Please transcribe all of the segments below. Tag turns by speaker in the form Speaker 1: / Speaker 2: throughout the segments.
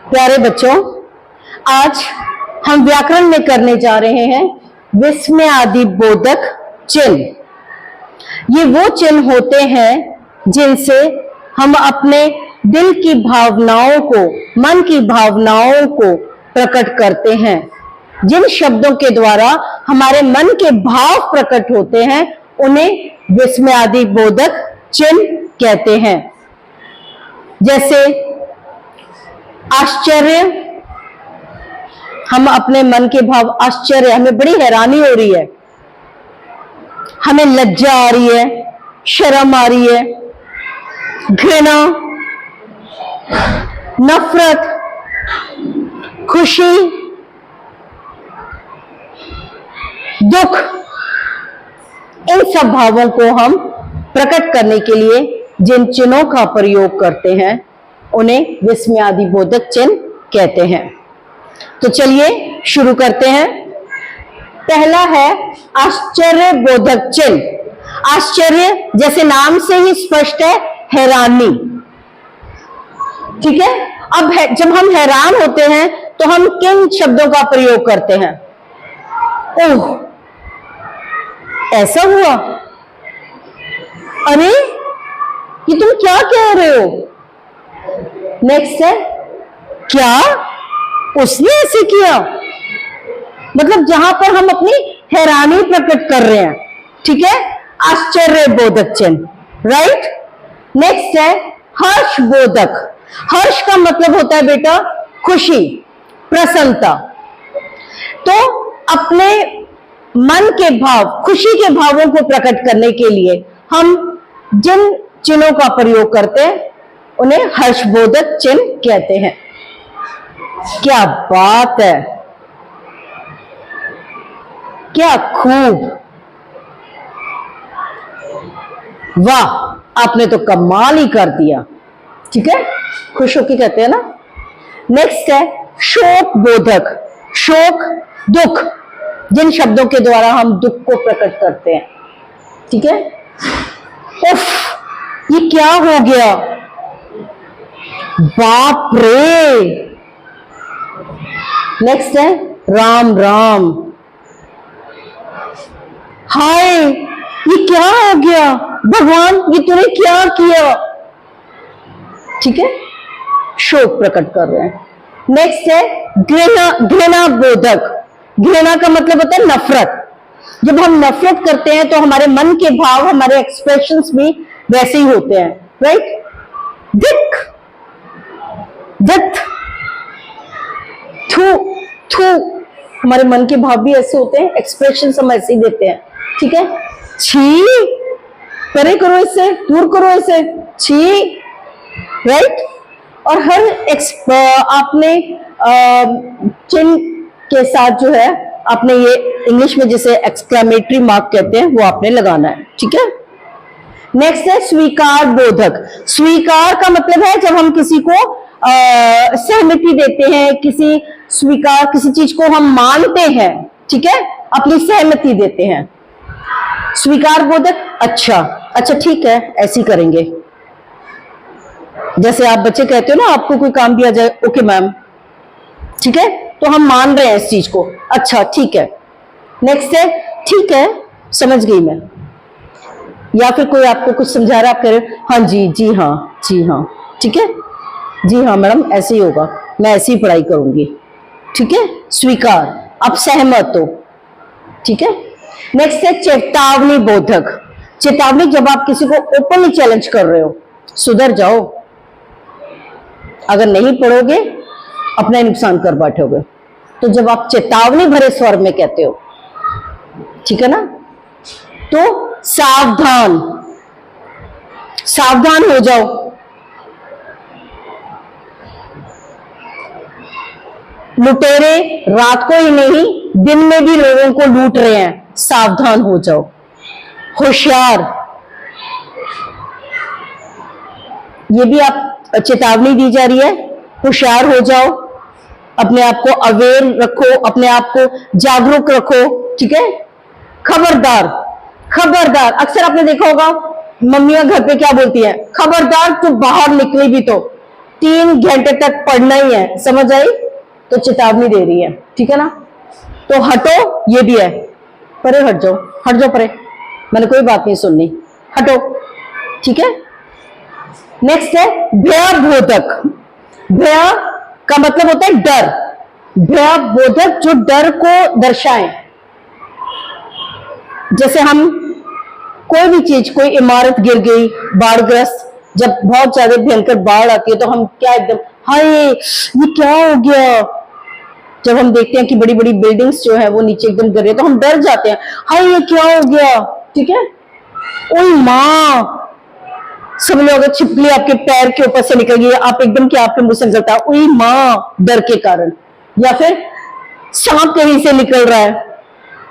Speaker 1: प्यारे बच्चों, आज हम व्याकरण में करने जा रहे हैं विस्मयादि बोधक चिन्ह। ये वो चिन्ह होते हैं जिनसे हम अपने दिल की भावनाओं को, मन की भावनाओं को प्रकट करते हैं। जिन शब्दों के द्वारा हमारे मन के भाव प्रकट होते हैं उन्हें विस्मयादि बोधक चिन्ह कहते हैं। जैसे आश्चर्य, हम अपने मन के भाव आश्चर्य, हमें बड़ी हैरानी हो रही है, हमें लज्जा आ रही है, शर्म आ रही है, घृणा, नफरत, खुशी, दुख, इन सब भावों को हम प्रकट करने के लिए जिन चिन्हों का प्रयोग करते हैं उन्हें विस्मयादि बोधक चिन्ह कहते हैं। तो चलिए शुरू करते हैं। पहला है आश्चर्य बोधक चिन्ह। आश्चर्य जैसे नाम से ही स्पष्ट है, हैरानी। ठीक है, अब जब हम हैरान होते हैं तो हम किन शब्दों का प्रयोग करते हैं? ओह, ऐसा हुआ, अरे ये तुम क्या कह रहे हो? नेक्स्ट है क्या, उसने ऐसे किया, मतलब जहां पर हम अपनी हैरानी प्रकट कर रहे हैं। ठीक है, आश्चर्य बोधक चिन्ह, राइट। नेक्स्ट है हर्ष बोधक। हर्ष का मतलब होता है बेटा खुशी, प्रसन्नता। तो अपने मन के भाव, खुशी के भावों को प्रकट करने के लिए हम जिन चिन्हों का प्रयोग करते हैं उन्हें हर्षबोधक चिन्ह कहते हैं। क्या बात है, क्या खूब, वाह, आपने तो कमाल ही कर दिया। ठीक है, खुश होकर कहते हैं ना। नेक्स्ट है शोक बोधक। शोक, दुख, जिन शब्दों के द्वारा हम दुख को प्रकट करते हैं। ठीक है, उफ, ये क्या हो गया, बाप रे। नेक्स्ट है राम राम। हाय, ये क्या हो गया, भगवान ये तूने क्या किया। ठीक है, शोक प्रकट कर रहे हैं। नेक्स्ट है घृणा। घृणा बोधक। घृणा का मतलब होता है नफरत। जब हम नफरत करते हैं तो हमारे मन के भाव, हमारे एक्सप्रेशंस भी वैसे ही होते हैं, राइट। दिक, दत्त, थू, थू, हमारे मन के भाव भी ऐसे होते हैं, एक्सप्रेशंस हम ऐसे ही देते हैं। ठीक है, छी, परे करो इससे, दूर करो इसे, छी, राइट। और हर आपने चिन्ह के साथ जो है आपने ये इंग्लिश में जिसे एक्सक्लेमेटरी मार्क कहते हैं वो आपने लगाना है। ठीक है। नेक्स्ट है स्वीकार बोधक। स्वीकार का मतलब है जब हम किसी को सहमति देते हैं, किसी चीज को हम मानते हैं। ठीक है, अपनी सहमति देते हैं। स्वीकार बोधक, अच्छा ठीक है, ऐसी करेंगे। जैसे आप बच्चे कहते हो ना, आपको कोई काम दिया जाए, ओके मैम, ठीक है, तो हम मान रहे हैं इस चीज को, अच्छा ठीक है। नेक्स्ट है ठीक है, समझ गई मैं। या फिर कोई आपको कुछ समझा रहा है, आप कह रहे हाँ जी हाँ, ठीक है, जी हाँ मैडम, ऐसे ही होगा, मैं ऐसी ही पढ़ाई करूंगी। ठीक है, स्वीकार, आप सहमत हो। ठीक है। नेक्स्ट है चेतावनी बोधक। चेतावनी, जब आप किसी को ओपनली चैलेंज कर रहे हो, सुधर जाओ, अगर नहीं पढ़ोगे अपना ही नुकसान कर बैठोगे, तो जब आप चेतावनी भरे स्वर में कहते हो, ठीक है ना, तो सावधान, सावधान हो जाओ। लुटेरे रात को ही नहीं दिन में भी लोगों को लूट रहे हैं, सावधान हो जाओ। होशियार, ये भी आप चेतावनी दी जा रही है, होशियार हो जाओ, अपने आप को अवेयर रखो, अपने आप को जागरूक रखो। ठीक है। खबरदार, खबरदार, अक्सर आपने देखा होगा मम्मियां घर पे क्या बोलती हैं, खबरदार तू बाहर निकली भी तो, 3 घंटे तक पढ़ना ही है, समझ आई? तो चेतावनी दे रही है, ठीक है ना? तो हटो, ये भी है, परे हट जाओ, हट जाओ परे, मैंने कोई बात नहीं सुननी, हटो, ठीक है? नेक्स्ट है भयबोधक। भय का मतलब होता है डर, भयबोधक जो डर को दर्शाए। जैसे हम कोई भी चीज, कोई इमारत गिर गई, बाढ़ग्रस्त, जब बहुत ज्यादा भयंकर बाढ़ आती है तो हम क्या एकदम, हाय ये क्या हो गया। जब हम देखते हैं कि बड़ी बड़ी बिल्डिंग्स जो है वो नीचे एकदम गिर रही है तो हम डर जाते हैं, हाय ये क्या हो गया, ठीक है? ओए माँ, सब लोग, छिपकली आपके पैर के ऊपर से निकल गई, आप एकदम क्या, आपके मुंह से निकलता है ओए माँ, डर के कारण। या फिर सांप कहीं से निकल रहा है,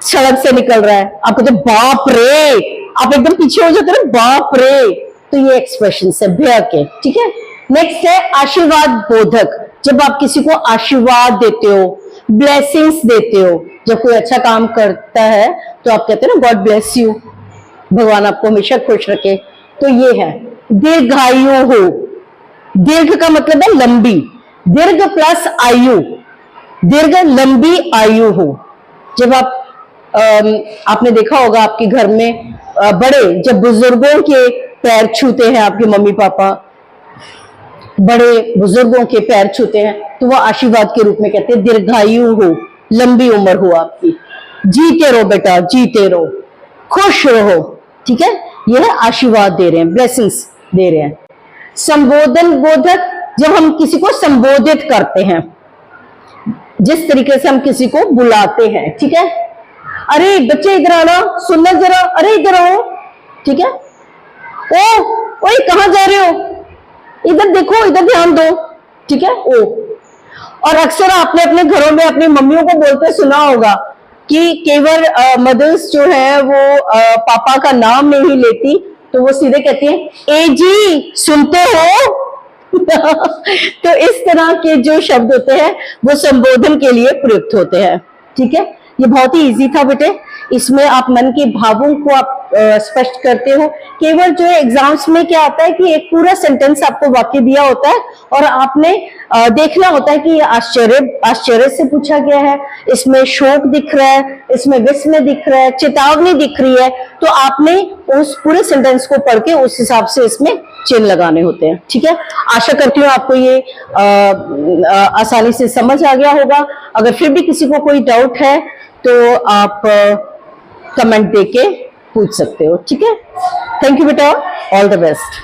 Speaker 1: सड़क से निकल रहा है, आपको तो बाप रे, आप एकदम पीछे हो जाते हैं, बाप रे। तो ये एक्सप्रेशन है भय के, ठीक है? नेक्स्ट है आशीर्वाद बोधक। जब आप किसी को आशीर्वाद देते हो, ब्लेसिंग्स देते हो, जब कोई अच्छा काम करता है तो आप कहते हैं ना गॉड ब्लेस यू, भगवान आपको हमेशा खुश रखे। तो ये है दीर्घायु हो। दीर्घ का मतलब है लंबी, दीर्घ प्लस आयु, दीर्घ लंबी आयु हो। जब आप आपने देखा होगा आपके घर में बड़े जब बुजुर्गों के पैर छूते हैं, आपके मम्मी पापा बड़े बुजुर्गों के पैर छूते हैं तो वो आशीर्वाद के रूप में कहते हैं दीर्घायु हो, लंबी उम्र हो आपकी, जीते रहो बेटा, जीते रहो, खुश रहो, ठीक है? ये है आशीर्वाद दे रहे हैं, ब्लेसिंग्स दे रहे हैं। संबोधन बोधक, जब हम किसी को संबोधित करते हैं, जिस तरीके से हम किसी को बुलाते हैं, ठीक है? अरे बच्चे इधर आना, सुनना जरा, अरे इधर आओ, ठीक है? ओ ओए कहां जा रहे हो, इधर देखो, इधर ध्यान दो, ठीक है? ओ। और अक्सर आपने अपने घरों में अपनी मम्मियों को बोलते सुना होगा कि केवल मदर्स जो है वो पापा का नाम नहीं लेती, तो वो सीधे कहती है ए जी सुनते हो। तो इस तरह के जो शब्द होते हैं वो संबोधन के लिए प्रयुक्त होते हैं, ठीक है? ये बहुत ही इजी था बेटे, इसमें आप मन के भावों को आप स्पष्ट करते हो। केवल जो है एग्जाम्स में क्या आता है कि एक पूरा सेंटेंस आपको वाक्य दिया होता है और आपने देखना होता है कि ये आश्चर्य से पूछा गया है, इसमें शोक दिख रहा है, इसमें विस्मय दिख रहा है, चेतावनी दिख रही है, तो आपने उस पूरे सेंटेंस को पढ़ के उस हिसाब से इसमें चिन्ह लगाने होते हैं, ठीक है? आशा करती हूँ आपको ये आसानी से समझ आ गया होगा। अगर फिर भी किसी को कोई डाउट है तो आप कमेंट देके पूछ सकते हो, ठीक है? थैंक यू बेटा, ऑल द बेस्ट।